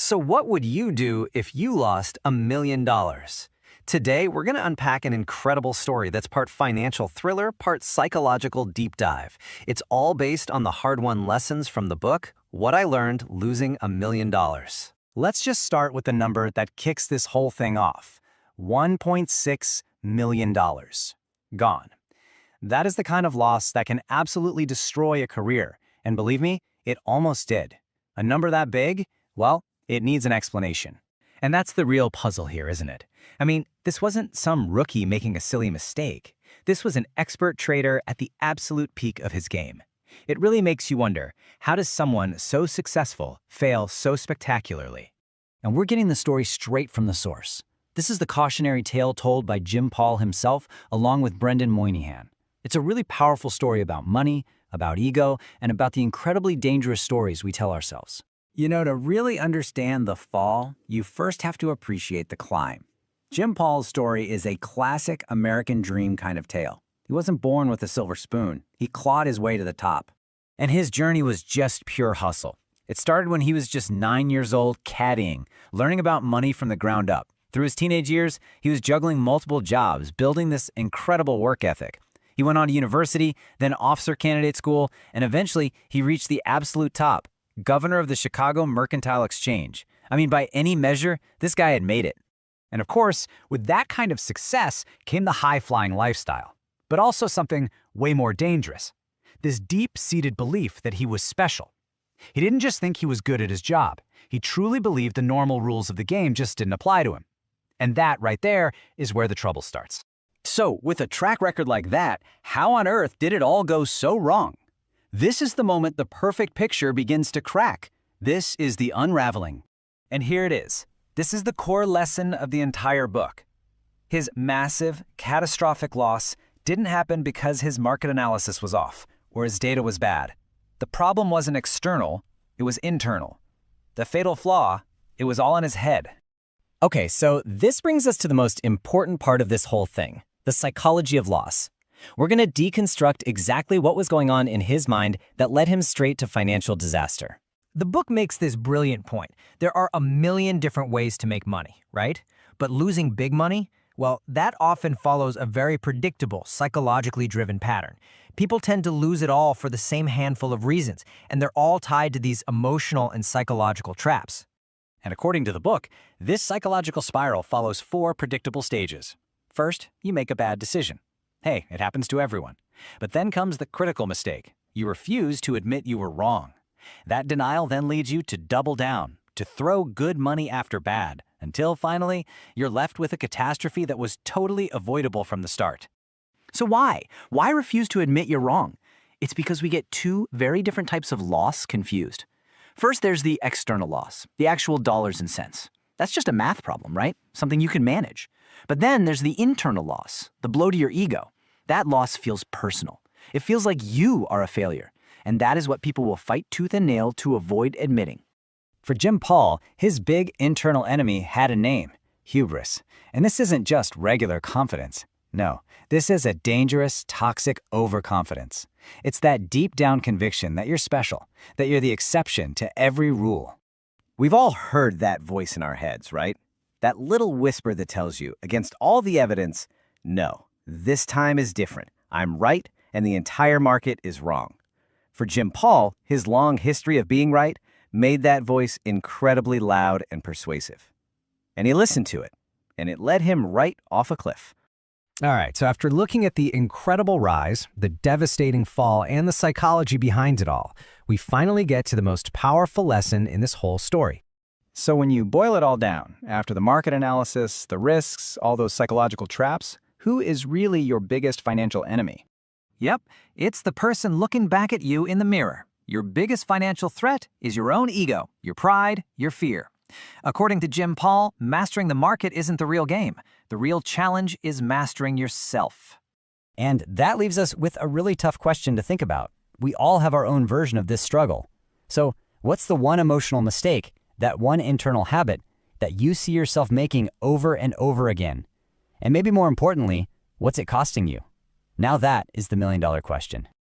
So what would you do if you lost $1 million? Today, we're going to unpack an incredible story that's part financial thriller, part psychological deep dive. It's all based on the hard-won lessons from the book, What I Learned Losing $1 Million. Let's just start with the number that kicks this whole thing off. $1.6 million. Gone. That is the kind of loss that can absolutely destroy a career. And believe me, it almost did. A number that big? Well, it needs an explanation. And that's the real puzzle here, isn't it? I mean, this wasn't some rookie making a silly mistake. This was an expert trader at the absolute peak of his game. It really makes you wonder, how does someone so successful fail so spectacularly? And we're getting the story straight from the source. This is the cautionary tale told by Jim Paul himself, along with Brendan Moynihan. It's a really powerful story about money, about ego, and about the incredibly dangerous stories we tell ourselves. You know, to really understand the fall, you first have to appreciate the climb. Jim Paul's story is a classic American dream kind of tale. He wasn't born with a silver spoon. He clawed his way to the top. And his journey was just pure hustle. It started when he was just 9 years old, caddying, learning about money from the ground up. Through his teenage years, he was juggling multiple jobs, building this incredible work ethic. He went on to university, then officer candidate school, and eventually he reached the absolute top, governor of the Chicago Mercantile Exchange. I mean, by any measure, this guy had made it. And of course, with that kind of success came the high-flying lifestyle, but also something way more dangerous. This deep-seated belief that he was special. He didn't just think he was good at his job. He truly believed the normal rules of the game just didn't apply to him. And that right there is where the trouble starts. So, with a track record like that, how on earth did it all go so wrong? This is the moment the perfect picture begins to crack. This is the unraveling. And here it is. This is the core lesson of the entire book. His massive, catastrophic loss didn't happen because his market analysis was off or his data was bad. The problem wasn't external, it was internal. The fatal flaw, it was all in his head. Okay, so this brings us to the most important part of this whole thing, the psychology of loss. We're going to deconstruct exactly what was going on in his mind that led him straight to financial disaster. The book makes this brilliant point. There are a million different ways to make money, right? But losing big money, well, that often follows a very predictable, psychologically driven pattern. People tend to lose it all for the same handful of reasons, and they're all tied to these emotional and psychological traps. And according to the book, this psychological spiral follows 4 predictable stages. First, you make a bad decision. Hey, it happens to everyone. But then comes the critical mistake. You refuse to admit you were wrong. That denial then leads you to double down, to throw good money after bad, until finally, you're left with a catastrophe that was totally avoidable from the start. So why? Why refuse to admit you're wrong? It's because we get 2 very different types of loss confused. First, there's the external loss, the actual dollars and cents. That's just a math problem, right? Something you can manage. But then there's the internal loss, the blow to your ego. That loss feels personal. It feels like you are a failure. And that is what people will fight tooth and nail to avoid admitting. For Jim Paul, his big internal enemy had a name, hubris. And this isn't just regular confidence. No, this is a dangerous, toxic overconfidence. It's that deep-down conviction that you're special, that you're the exception to every rule. We've all heard that voice in our heads, right? That little whisper that tells you, against all the evidence, no, this time is different. I'm right, and the entire market is wrong. For Jim Paul, his long history of being right made that voice incredibly loud and persuasive. And he listened to it, and it led him right off a cliff. All right, so after looking at the incredible rise, the devastating fall, and the psychology behind it all, we finally get to the most powerful lesson in this whole story. So when you boil it all down, after the market analysis, the risks, all those psychological traps, who is really your biggest financial enemy? Yep, it's the person looking back at you in the mirror. Your biggest financial threat is your own ego, your pride, your fear. According to Jim Paul, mastering the market isn't the real game. The real challenge is mastering yourself. And that leaves us with a really tough question to think about. We all have our own version of this struggle. So, what's the one emotional mistake, that one internal habit, that you see yourself making over and over again? And maybe more importantly, what's it costing you? Now that is the million-dollar question.